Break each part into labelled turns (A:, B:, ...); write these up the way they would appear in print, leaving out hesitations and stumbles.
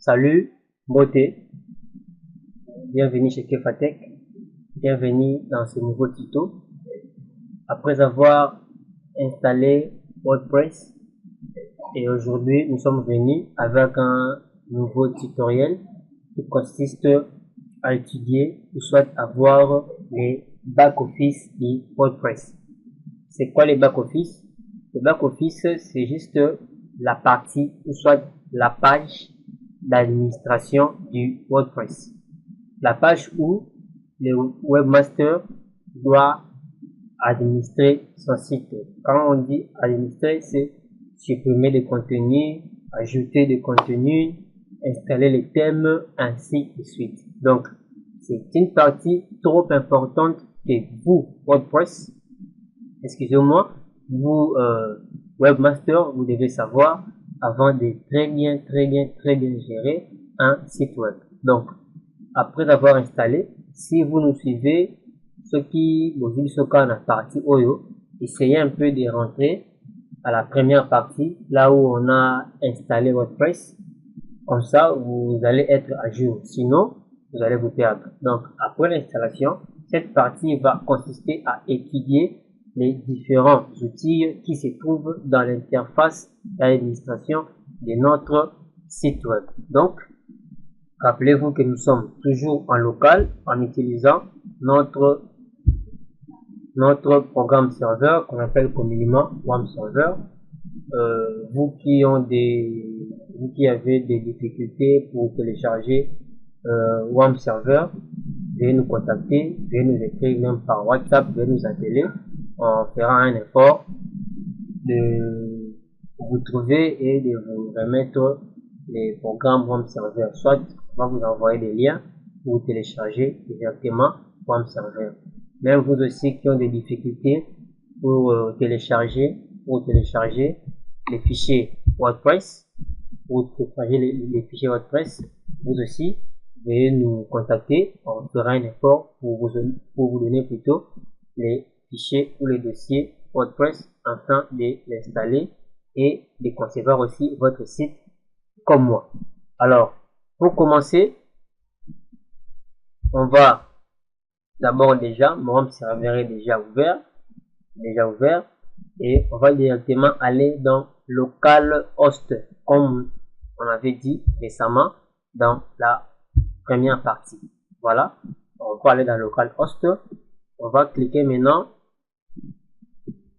A: Salut, beauté, bienvenue chez Kefatech, bienvenue dans ce nouveau tuto. Après avoir installé WordPress, et aujourd'hui nous sommes venus avec un nouveau tutoriel qui consiste à étudier ou soit à voir les back-office du WordPress. C'est quoi les back-office? Les back-office, c'est juste la partie ou soit la page d'administration du WordPress. La page où le webmaster doit administrer son site. Quand on dit administrer, c'est supprimer des contenus, ajouter des contenus, installer les thèmes, ainsi de suite. Donc, c'est une partie trop importante que vous, WordPress, excusez-moi, vous, webmaster, vous devez savoir avant de très bien gérer un site web. Donc, après avoir installé, si vous nous suivez, ce qui vous dit ce qu'on a partie Oyo, essayez un peu de rentrer à la première partie, là où on a installé WordPress. Comme ça, vous allez être à jour. Sinon, vous allez vous perdre. Donc, après l'installation, cette partie va consister à étudier les différents outils qui se trouvent dans l'interface d'administration de notre site web. Donc, rappelez-vous que nous sommes toujours en local en utilisant notre programme serveur qu'on appelle communément WAM Server. Vous qui avez des difficultés pour télécharger WAM Server, veuillez nous contacter, veuillez nous écrire même par WhatsApp, veuillez nous appeler. On fera un effort de vous trouver et de vous remettre les programmes WAM Server. Soit on va vous envoyer des liens pour vous télécharger directement WAM Server. Même vous aussi qui ont des difficultés pour télécharger les fichiers WordPress, pour télécharger les fichiers WordPress, vous aussi veuillez nous contacter. On fera un effort pour vous donner plutôt les fichiers ou les dossiers WordPress afin de l'installer et de concevoir aussi votre site comme moi. Alors, pour commencer, on va d'abord déjà, mon serveur est déjà ouvert, et on va directement aller dans localhost comme on avait dit récemment dans la première partie. Voilà, on va aller dans localhost, on va cliquer maintenant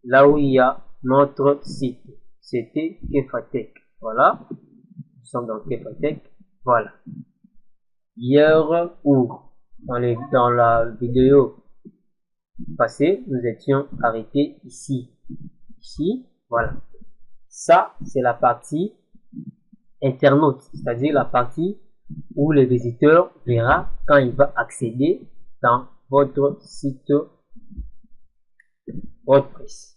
A: là où il y a notre site, c'était Kefatech. Voilà, nous sommes dans Kefatech. Voilà, hier ou dans la vidéo passée, nous étions arrêtés ici, voilà. Ça, c'est la partie internaute, c'est-à-dire la partie où le visiteur verra quand il va accéder dans votre site WordPress.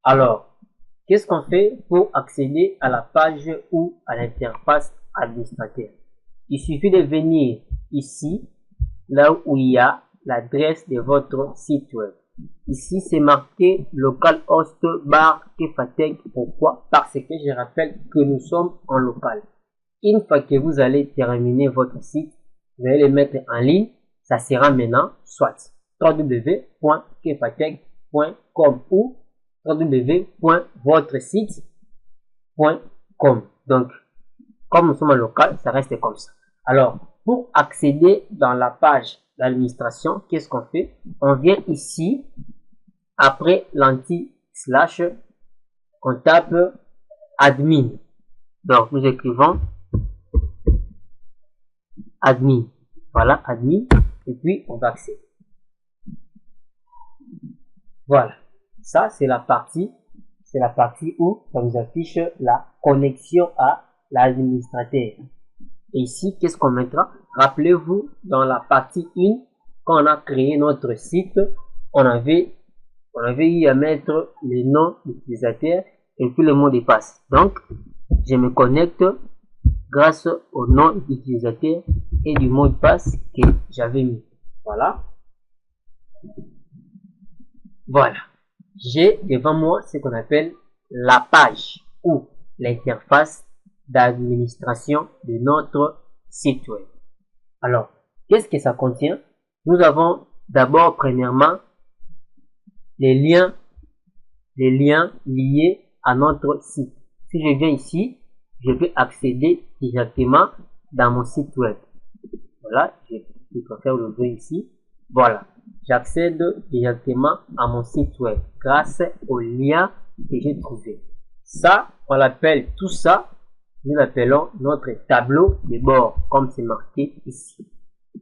A: Alors, qu'est-ce qu'on fait pour accéder à la page ou à l'interface administrateur? Il suffit de venir ici, là où il y a l'adresse de votre site web. Ici, c'est marqué localhost /Kefatech. Pourquoi? Parce que je rappelle que nous sommes en local. Une fois que vous allez terminer votre site, vous allez le mettre en ligne. Ça sera maintenant soit www.kefatech.com ou www.votresite.com. Donc, comme nous sommes en local, ça reste comme ça. Alors, pour accéder dans la page d'administration, qu'est-ce qu'on fait? On vient ici, après l'anti-slash, on tape admin. Donc, nous écrivons admin. Voilà, admin. Et puis, on va accéder. Voilà. Ça, c'est la partie où ça vous affiche la connexion à l'administrateur. Et ici, qu'est-ce qu'on mettra? Rappelez-vous, dans la partie 1, quand on a créé notre site, on avait eu à mettre le nom d'utilisateur et puis le mot de passe. Donc, je me connecte grâce au nom d'utilisateur et du mot de passe que j'avais mis. Voilà. Voilà. J'ai devant moi ce qu'on appelle la page ou l'interface d'administration de notre site web. Alors, qu'est-ce que ça contient? Nous avons d'abord, premièrement, les liens liés à notre site. Si je viens ici, je peux accéder directement dans mon site web. Voilà, je préfère l'ouvrir ici. Voilà, j'accède directement à mon site web grâce au lien que j'ai trouvé. Ça, on l'appelle tout ça, nous l'appelons notre tableau de bord, comme c'est marqué ici.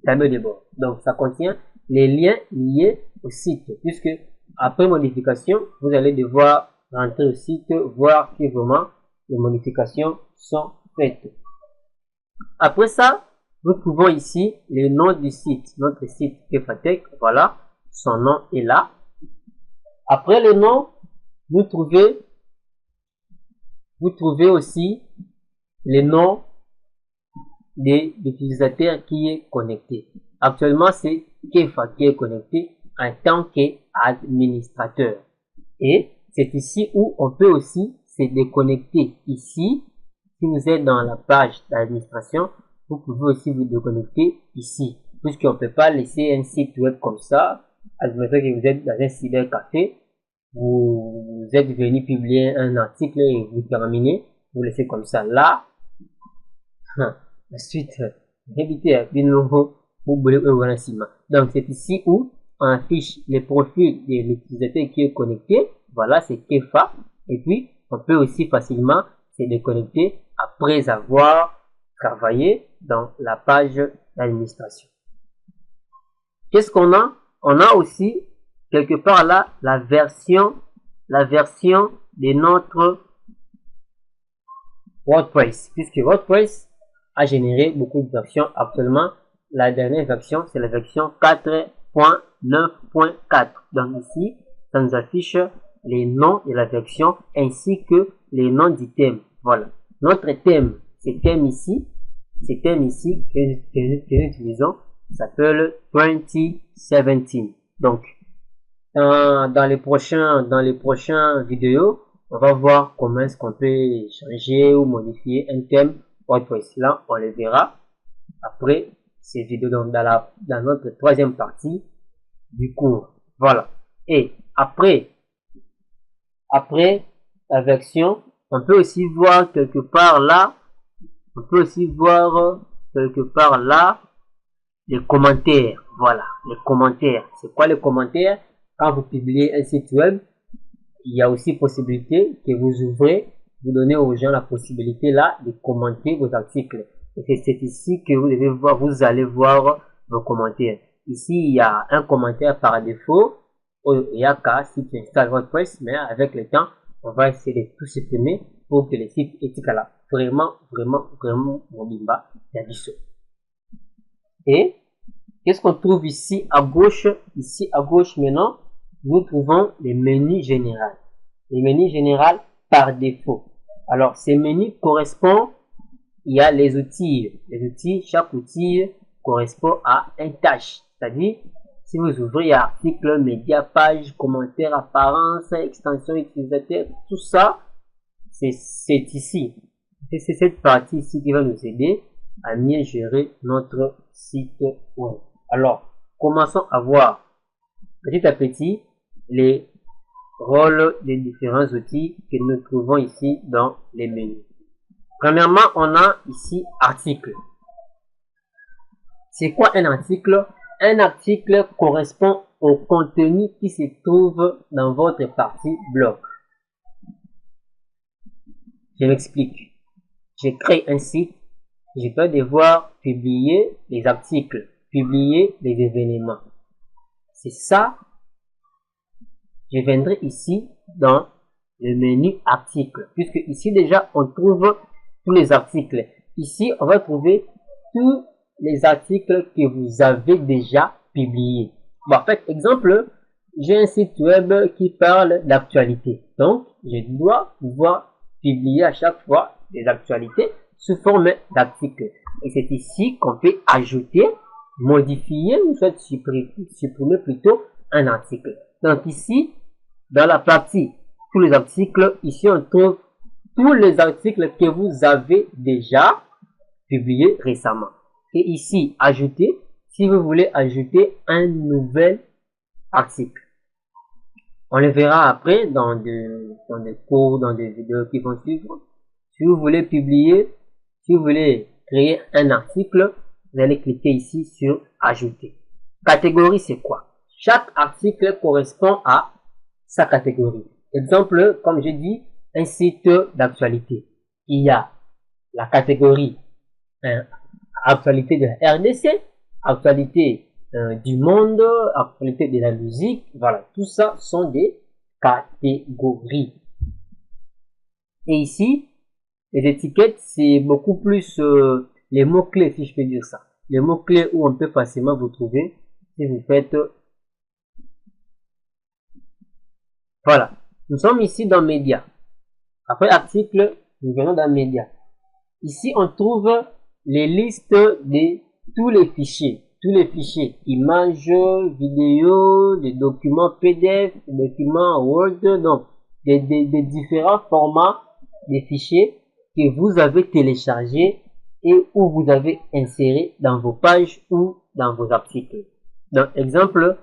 A: Tableau de bord. Donc, ça contient les liens liés au site, puisque après modification, vous allez devoir rentrer au site, voir si vraiment les modifications sont faites. Après ça, nous trouvons ici le nom du site, notre site Kefatech. Voilà, son nom est là. Après le nom, vous trouvez aussi le nom de l'utilisateur qui est connecté. Actuellement, c'est Kefa qui est connecté en tant qu'administrateur. Et c'est ici où on peut aussi se déconnecter. Ici, si vous êtes dans la page d'administration, vous pouvez aussi vous déconnecter ici. Puisqu'on ne peut pas laisser un site web comme ça. Admettons que vous êtes dans un cybercafé, vous êtes venu publier un article et vous terminez, vous laissez comme ça. Là, la suite, donc c'est ici où on affiche les profils de l'utilisateur qui est connecté. Voilà, c'est Kefa. Et puis, on peut aussi facilement se déconnecter après avoir travaillé dans la page d'administration. Qu'est-ce qu'on a? On a aussi quelque part là la version de notre WordPress, puisque WordPress a généré beaucoup de versions. Actuellement, la dernière version, c'est la version 4.9.4. Donc ici, ça nous affiche les noms de la version ainsi que les noms du thème. Voilà. Notre thème, ce thème ici que nous utilisons, s'appelle 2017. Donc, dans les prochains vidéos, on va voir comment est-ce qu'on peut changer ou modifier un thème WordPress. Là, on le verra après ces vidéos dans notre troisième partie du cours. Voilà. Et après la version, on peut aussi voir quelque part là, les commentaires. Voilà, les commentaires. C'est quoi les commentaires? Quand vous publiez un site web, il y a aussi possibilité que vous ouvrez, vous donnez aux gens la possibilité là de commenter vos articles. Et c'est ici que vous devez voir, vous allez voir vos commentaires. Ici, il y a un commentaire par défaut. Il y a qu'à si tu installes WordPress, mais avec le temps, on va essayer de tout supprimer pour que le site est là. Vraiment, Mobimba, Yabiso. Et qu'est-ce qu'on trouve ici à gauche? Ici à gauche maintenant, nous trouvons les menus généraux. Les menus généraux par défaut. Alors, ces menus correspondent, il y a les outils. Les outils, chaque outil correspond à une tâche. C'est-à-dire, si vous ouvrez article, média, page, commentaire, apparence, extension utilisateur, tout ça, c'est ici. C'est cette partie ici qui va nous aider à mieux gérer notre site web. Alors, commençons à voir petit à petit les rôles des différents outils que nous trouvons ici dans les menus. Premièrement, on a ici article. C'est quoi un article? Un article correspond au contenu qui se trouve dans votre partie blog. Je m'explique. Je crée un site, je vais devoir publier les articles, publier les événements. C'est ça. Je viendrai ici dans le menu articles, puisque ici déjà on trouve tous les articles. Ici on va trouver tous les articles que vous avez déjà publiés. Bon, en fait, exemple, j'ai un site web qui parle d'actualité. Donc, je dois pouvoir publier à chaque fois des actualités sous forme d'articles. Et c'est ici qu'on peut ajouter, modifier ou soit supprimer plutôt un article. Donc ici, dans la partie tous les articles, ici on trouve tous les articles que vous avez déjà publiés récemment. Et ici, ajouter, si vous voulez ajouter un nouvel article. On le verra après dans des cours, dans des vidéos qui vont suivre. Si vous voulez publier, si vous voulez créer un article, vous allez cliquer ici sur ajouter. Catégorie, c'est quoi? Chaque article correspond à sa catégorie. Exemple, comme j'ai dit, un site d'actualité. Il y a la catégorie actualité de la RDC, actualité du monde, actualité de la musique. Voilà, tout ça sont des catégories. Et ici, les étiquettes, c'est beaucoup plus les mots-clés, si je peux dire ça. Les mots-clés où on peut facilement vous trouver si vous faites... Voilà, nous sommes ici dans Médias. Après article, nous venons dans Médias. Ici, on trouve les listes de tous les fichiers. Tous les fichiers, images, vidéos, des documents PDF, des documents Word, donc des différents formats des fichiers que vous avez téléchargés et où vous avez inséré dans vos pages ou dans vos articles. Donc, exemple,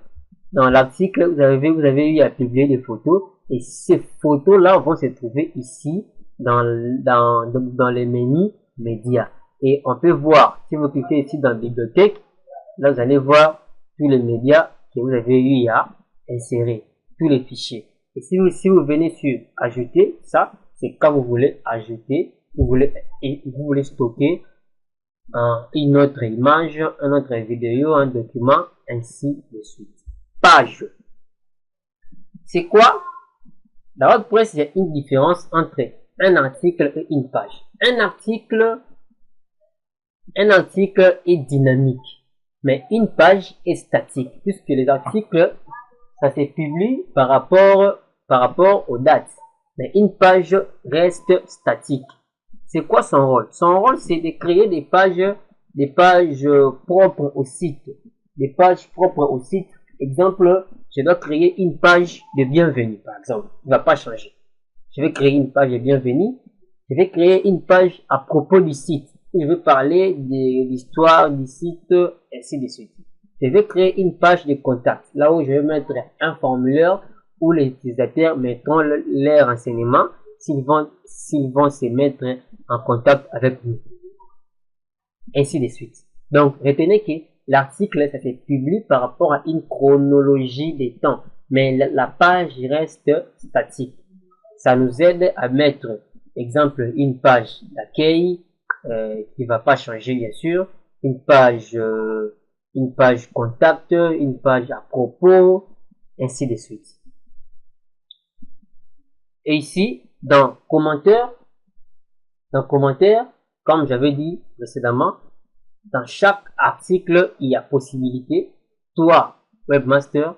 A: dans l'article, vous avez eu à publier des photos et ces photos-là vont se trouver ici dans les menus médias. Et on peut voir, si vous cliquez ici dans bibliothèque, là vous allez voir tous les médias que vous avez eu à insérer, tous les fichiers. Et si vous venez sur ajouter, ça c'est quand vous voulez ajouter, vous voulez stocker une autre image, une autre vidéo, un document, ainsi de suite. Page. C'est quoi? Dans WordPress, il y a une différence entre un article et une page. Un article est dynamique, mais une page est statique, puisque les articles, ça se publie par rapport aux dates, mais une page reste statique. C'est quoi son rôle? Son rôle, c'est de créer des pages propres au site, des pages propres au site. Exemple, je dois créer une page de bienvenue, par exemple. Il ne va pas changer. Je vais créer une page de bienvenue. Je vais créer une page à propos du site. Je vais parler de l'histoire du site, ainsi de suite. Je vais créer une page de contact, là où je vais mettre un formulaire où les utilisateurs mettront leurs renseignements s'ils vont se mettre en contact avec nous. Ainsi de suite. Donc, retenez que l'article, ça se publie par rapport à une chronologie des temps, mais la page reste statique. Ça nous aide à mettre, exemple, une page d'accueil qui va pas changer bien sûr, une page contact, une page à propos, ainsi de suite. Et ici, dans commentaires, comme j'avais dit précédemment, dans chaque article, il y a possibilité, toi, webmaster,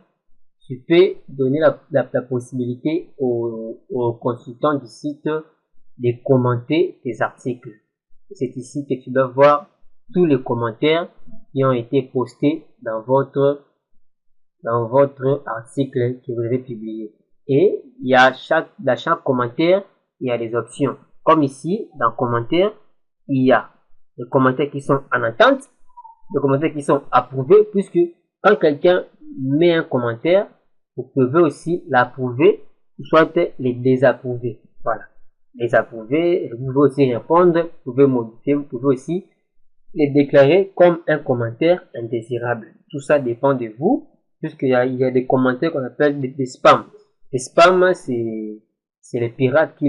A: tu peux donner la possibilité aux consultants du site de commenter tes articles. C'est ici que tu dois voir tous les commentaires qui ont été postés dans votre article que vous avez publié. Et il y a dans chaque commentaire, il y a des options. Comme ici, dans commentaires, il y a les commentaires qui sont en attente, les commentaires qui sont approuvés, puisque quand quelqu'un met un commentaire, vous pouvez aussi l'approuver, soit les désapprouver. Voilà. Les approuver, vous pouvez aussi répondre, vous pouvez modifier, vous pouvez aussi les déclarer comme un commentaire indésirable. Tout ça dépend de vous, puisqu'il y a des commentaires qu'on appelle des spams. Les spams, c'est les pirates qui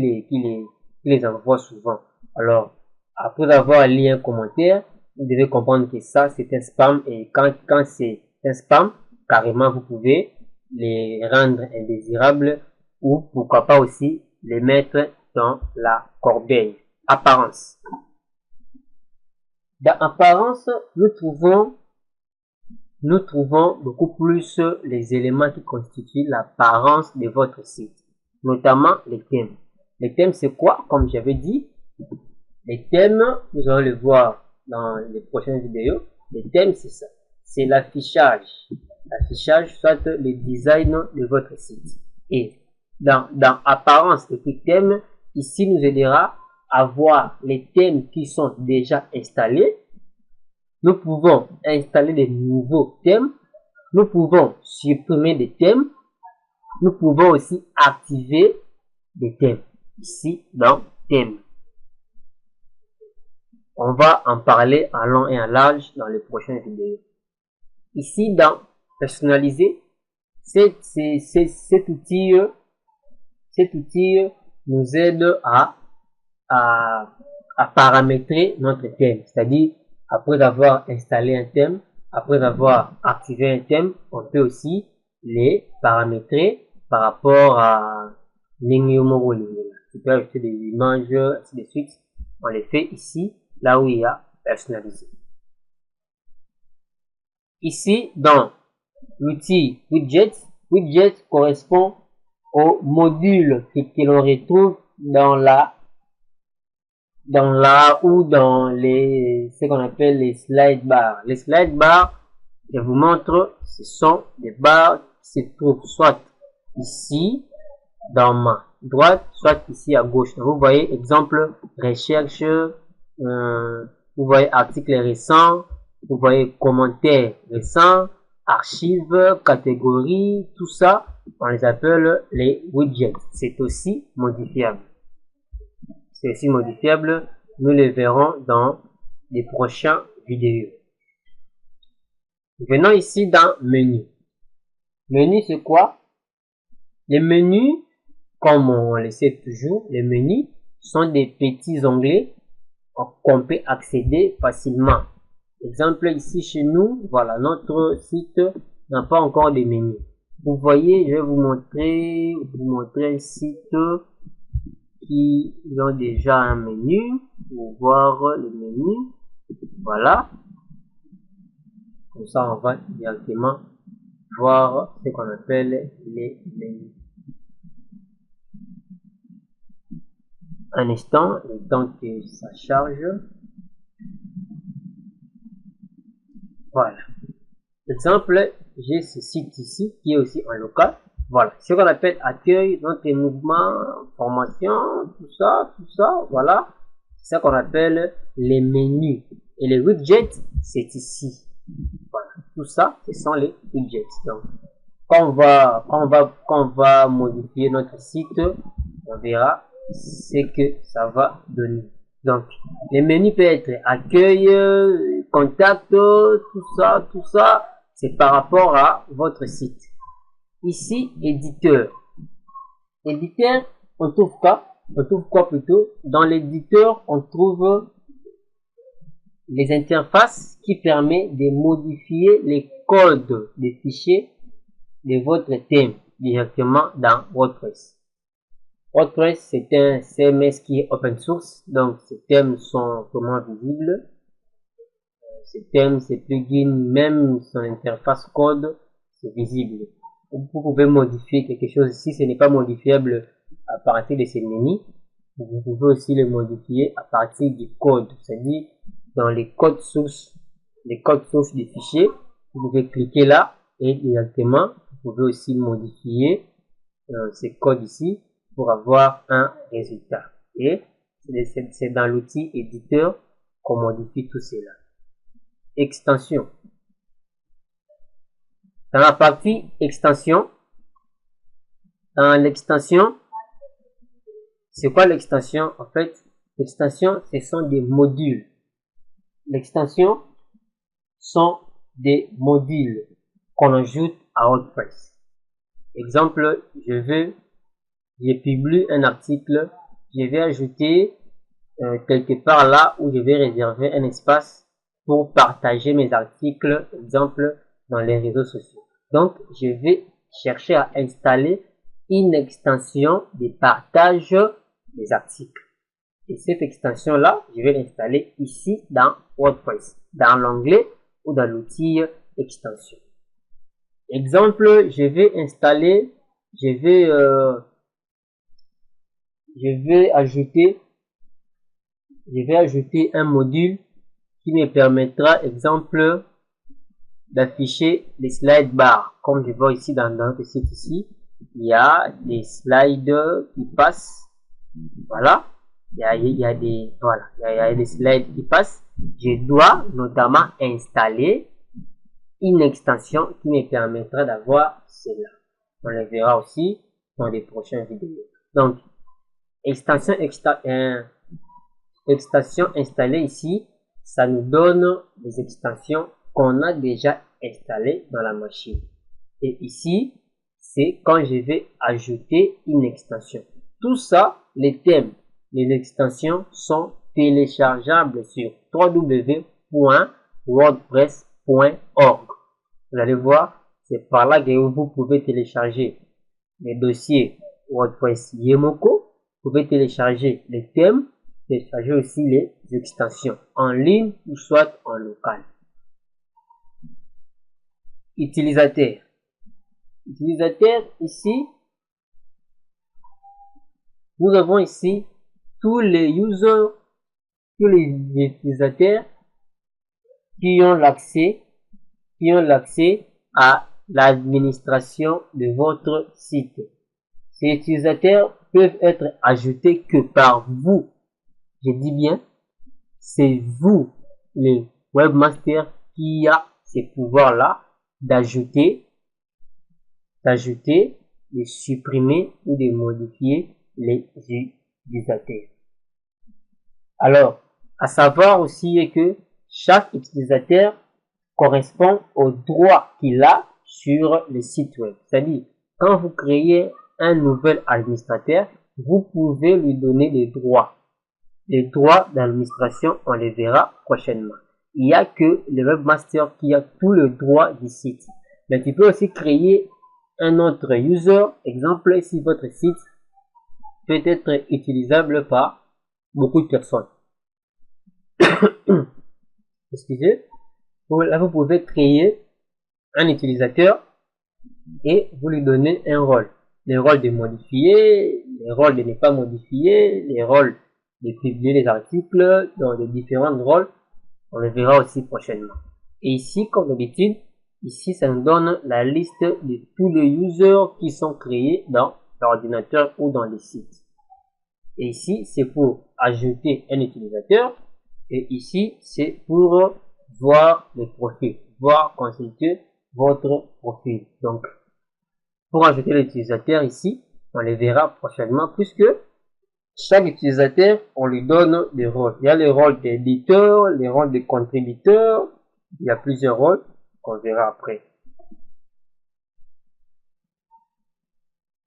A: les envoient souvent. Alors, après avoir lu un commentaire, vous devez comprendre que ça, c'est un spam, et quand c'est un spam, carrément, vous pouvez les rendre indésirables, ou pourquoi pas aussi les mettre dans la corbeille. Apparence. Dans apparence, nous trouvons beaucoup plus les éléments qui constituent l'apparence de votre site, notamment les thèmes. Les thèmes, c'est quoi? Comme j'avais dit, les thèmes, nous allons le voir dans les prochaines vidéos. Les thèmes, c'est ça. C'est l'affichage. L'affichage, soit le design de votre site. Et dans apparence et puis thème, ici nous aidera à voir les thèmes qui sont déjà installés. Nous pouvons installer des nouveaux thèmes. Nous pouvons supprimer des thèmes. Nous pouvons aussi activer des thèmes. Ici, dans thèmes. On va en parler en long et en large dans les prochaines vidéos. Ici, dans personnaliser, cet outil nous aide à paramétrer notre thème. C'est-à-dire, après avoir installé un thème, après avoir activé un thème, on peut aussi les paramétrer par rapport à tu peux ajouter des images, ainsi de suite. On les fait ici, là où il y a personnalisé. Ici, dans l'outil widget, widget correspond au module que l'on retrouve dans ce qu'on appelle les slide bars. Les slide bars, je vous montre, ce sont des barres qui se trouvent soit ici dans ma droite, soit ici à gauche. Donc, vous voyez, exemple, recherche, vous voyez articles récents, vous voyez commentaires récents, archives, catégories, tout ça, on les appelle les widgets. C'est aussi modifiable. C'est aussi modifiable. Nous les verrons dans les prochaines vidéos. Venons ici dans menu. Menu, c'est quoi? Les menus, comme on le sait toujours, les menus sont des petits onglets qu'on peut accéder facilement. Exemple ici chez nous, voilà, notre site n'a pas encore de menus. Vous voyez, je vais vous montrer un site qui ont déjà un menu pour voir le menu. Voilà. Comme ça, on va directement voir ce qu'on appelle les menus. Un instant, le temps que ça charge. Voilà. Exemple, j'ai ce site ici qui est aussi en local. Voilà. Ce qu'on appelle accueil, notre mouvement, formation, tout ça, voilà. C'est ça qu'on appelle les menus. Et les widgets, c'est ici. Voilà. Tout ça, ce sont les widgets. Donc, quand on va modifier notre site, on verra ce que ça va donner. Donc, les menus peuvent être accueil, contact, tout ça, c'est par rapport à votre site. Ici, éditeur. Éditeur, on trouve quoi plutôt? Dans l'éditeur, on trouve les interfaces qui permettent de modifier les codes des fichiers de votre thème directement dans WordPress. WordPress, c'est un CMS qui est open source, donc ces thèmes sont vraiment visibles. Ces thèmes, ces plugins, même son interface code, c'est visible. Vous pouvez modifier quelque chose. Si ce n'est pas modifiable à partir de ces menus, vous pouvez aussi le modifier à partir du code, c'est-à-dire dans les codes sources des fichiers. Vous pouvez cliquer là et directement, vous pouvez aussi modifier ces codes ici pour avoir un résultat. Et c'est dans l'outil éditeur qu'on modifie tout cela. Extension. Dans la partie extension, dans l'extension, c'est quoi l'extension? En fait, l'extension, ce sont des modules. L'extension sont des modules qu'on ajoute à WordPress. Exemple, je publie un article, je vais ajouter quelque part là où je vais réserver un espace pour partager mes articles, exemple, dans les réseaux sociaux. Donc, je vais chercher à installer une extension de partage des articles. Et cette extension-là, je vais l'installer ici dans WordPress, dans l'onglet ou dans l'outil extension. Exemple, je vais ajouter un module qui me permettra, exemple, d'afficher les slide bars. Comme je vois ici dans notre site ici, il y a des slides qui passent Voilà. Il y a des slides qui passent. Je dois notamment installer une extension qui me permettra d'avoir cela. On le verra aussi dans les prochaines vidéos. Donc, extension installée ici, ça nous donne les extensions qu'on a déjà installées dans la machine. Et ici, c'est quand je vais ajouter une extension. Tout ça, les thèmes, les extensions sont téléchargeables sur www.wordpress.org. Vous allez voir, c'est par là que vous pouvez télécharger les dossiers WordPress Yemoco. Vous pouvez télécharger les thèmes, télécharger aussi les extensions en ligne ou soit en local. Utilisateur. Utilisateur, ici, nous avons ici tous les users, tous les utilisateurs qui ont l'accès à l'administration de votre site. Ces utilisateurs peuvent être ajoutés que par vous. Je dis bien, c'est vous, les webmasters, qui a ces pouvoirs-là d'ajouter, de supprimer ou de modifier les utilisateurs. Alors, à savoir aussi est que chaque utilisateur correspond aux droits qu'il a sur le site web. C'est-à-dire, quand vous créez un nouvel administrateur, vous pouvez lui donner des droits. Les droits d'administration, on les verra prochainement. Il n'y a que le webmaster qui a tout le droit du site. Mais tu peux aussi créer un autre user. Exemple, si votre site peut être utilisable par beaucoup de personnes. Excusez. Là, vous pouvez créer un utilisateur et vous lui donnez un rôle. Les rôles de modifier, les rôles de ne pas modifier, les rôles de publier les articles dans les différents rôles. On le verra aussi prochainement. Et ici, comme d'habitude, ici, ça nous donne la liste de tous les users qui sont créés dans l'ordinateur ou dans les sites. Et ici, c'est pour ajouter un utilisateur. Et ici, c'est pour voir le profil, voir consulter votre profil. Donc, pour ajouter l'utilisateur ici, on les verra prochainement puisque chaque utilisateur, on lui donne des rôles. Il y a le rôle d'éditeur, les rôles de contributeur. Il y a plusieurs rôles qu'on verra après.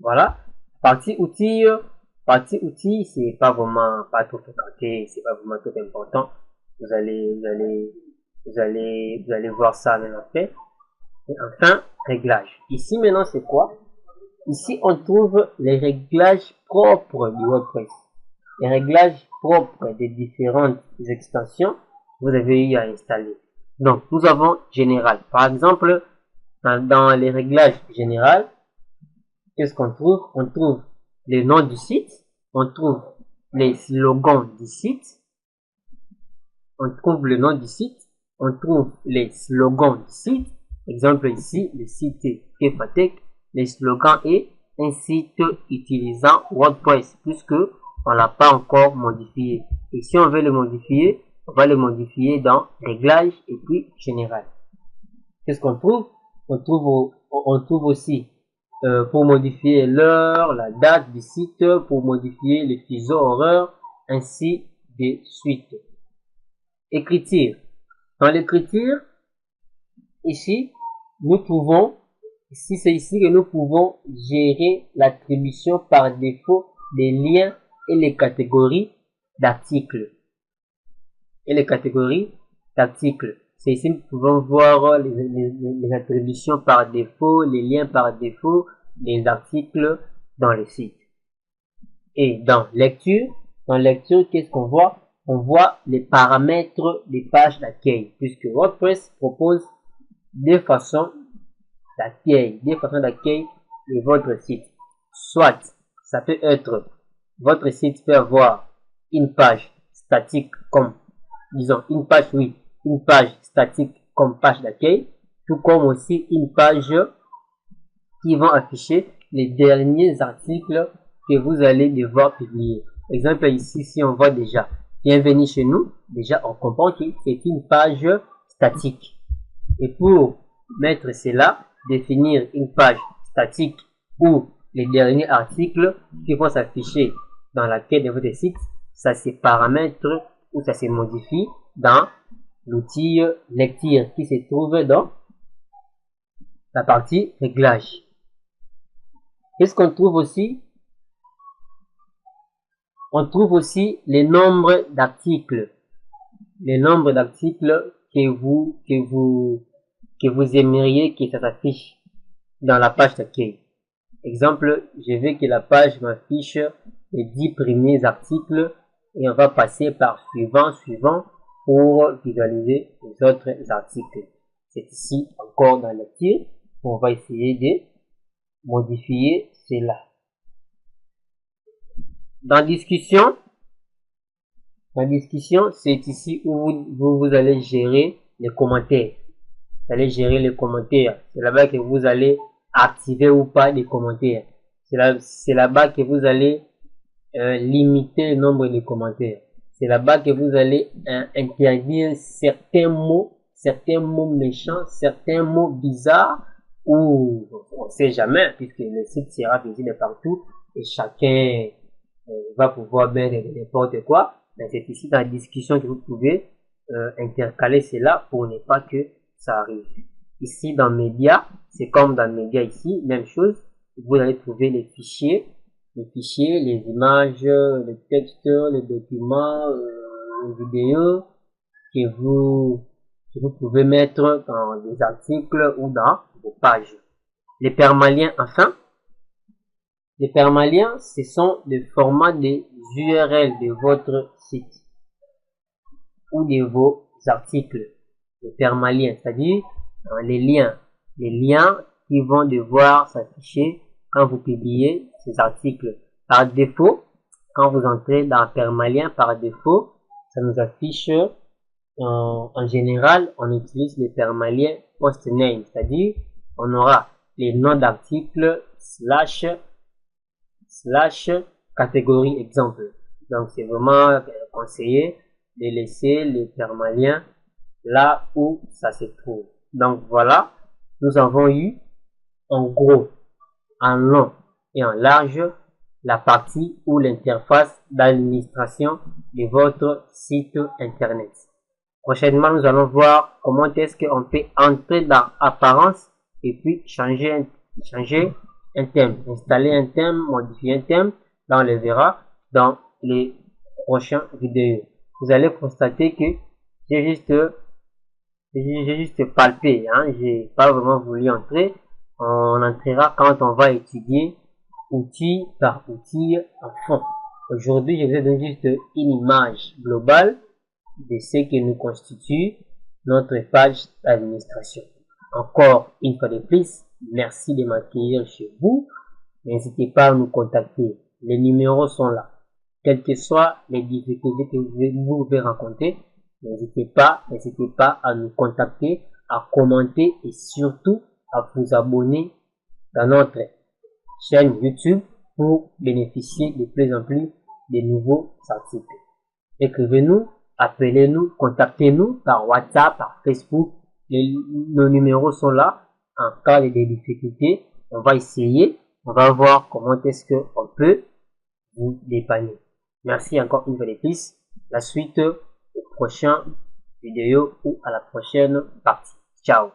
A: Voilà. Partie outils, c'est pas vraiment pas tout fréquenté, c'est pas vraiment tout important. Vous allez voir ça même après. Et enfin, réglage. Ici maintenant, c'est quoi? Ici, on trouve les réglages propres du WordPress. Les réglages propres des différentes extensions que vous avez eu à installer. Donc, nous avons général. Par exemple, dans les réglages général, qu'est-ce qu'on trouve? On trouve le nom du site, on trouve les slogans du site, on trouve le nom du site, on trouve les slogans du site. Exemple ici, le site Kefatech, les slogans est un site utilisant WordPress puisque on l'a pas encore modifié. Et si on veut le modifier, on va le modifier dans réglages et puis général. Qu'est-ce qu'on trouve? On trouve aussi pour modifier l'heure, la date du site, pour modifier les fuseaux horaires, ainsi de suite. Écriture. Dans l'écriture, ici, nous pouvons, si c'est ici que nous pouvons gérer l'attribution par défaut des liens et les catégories d'articles. C'est ici que nous pouvons voir les attributions par défaut, les liens par défaut, les articles dans le site. Et dans lecture, qu'est-ce qu'on voit? On voit les paramètres des pages d'accueil, puisque WordPress propose deux façons d'accueil de votre site. Soit, ça peut être, votre site peut avoir une page statique comme, disons, une page statique comme page d'accueil, tout comme aussi une page qui va afficher les derniers articles que vous allez devoir publier. Exemple ici, si on voit déjà bienvenue chez nous, déjà on comprend que c'est une page statique. Et pour mettre cela, définir une page statique où les derniers articles qui vont s'afficher dans la quête de votre site, ça se paramètre ou ça se modifie dans l'outil lecture qui se trouve dans la partie réglage. Qu'est-ce qu'on trouve aussi? On trouve aussi les nombres d'articles. Les nombres d'articles que vous aimeriez que ça s'affiche dans la page d'accueil. Exemple, je veux que la page m'affiche les 10 premiers articles et on va passer par suivant pour visualiser les autres articles. C'est ici encore dans le tir. On va essayer de modifier cela. Dans discussion, c'est ici où vous allez gérer les commentaires. Vous allez gérer les commentaires. C'est là-bas que vous allez activer ou pas les commentaires. C'est là-bas que vous allez limiter le nombre de commentaires. C'est là-bas que vous allez interdire certains mots méchants, certains mots bizarres, ou on ne sait jamais, puisque le site sera visible partout et chacun va pouvoir mettre n'importe quoi. Mais c'est ici dans la discussion que vous pouvez intercaler cela pour ne pas que ça arrive. Ici dans médias, c'est comme dans médias ici, même chose. Vous allez trouver les fichiers, les images, les textes, les documents, les vidéos que vous pouvez mettre dans des articles ou dans vos pages. Les permaliens, enfin. Les permaliens, ce sont des formats des URL de votre site ou de vos articles. Les permaliens, c'est-à-dire les liens qui vont devoir s'afficher quand vous publiez ces articles. Par défaut, quand vous entrez dans permalien, par défaut, ça nous affiche en général, on utilise les permaliens postname, c'est-à-dire on aura les noms d'articles slash catégorie exemple. Donc c'est vraiment conseillé de laisser les permaliens là où ça se trouve. Donc voilà, nous avons eu en gros, en long et en large la partie ou l'interface d'administration de votre site internet. Prochainement, nous allons voir comment est-ce qu'on peut entrer dans apparence et puis changer un thème, installer un thème, modifier un thème. Là, on le verra dans les prochaines vidéos. Vous allez constater que j'ai juste palpé, hein, j'ai pas vraiment voulu entrer. On entrera quand on va étudier outil par outil en fond. Aujourd'hui, je vous ai donné juste une image globale de ce que nous constitue notre page d'administration. Encore une fois de plus, merci de m'accueillir chez vous. N'hésitez pas à nous contacter. Les numéros sont là. Quelles que soient les difficultés que vous pouvez rencontrer, n'hésitez pas à nous contacter, à commenter et surtout à vous abonner dans notre chaîne YouTube pour bénéficier de plus en plus de nouveaux articles. Écrivez-nous, appelez-nous, contactez-nous par WhatsApp, par Facebook. Nos numéros sont là. En cas de difficultés, on va essayer, on va voir comment est-ce qu'on peut vous dépanner. Merci encore une fois de plus. La suite au prochain vidéo ou à la prochaine partie. Ciao.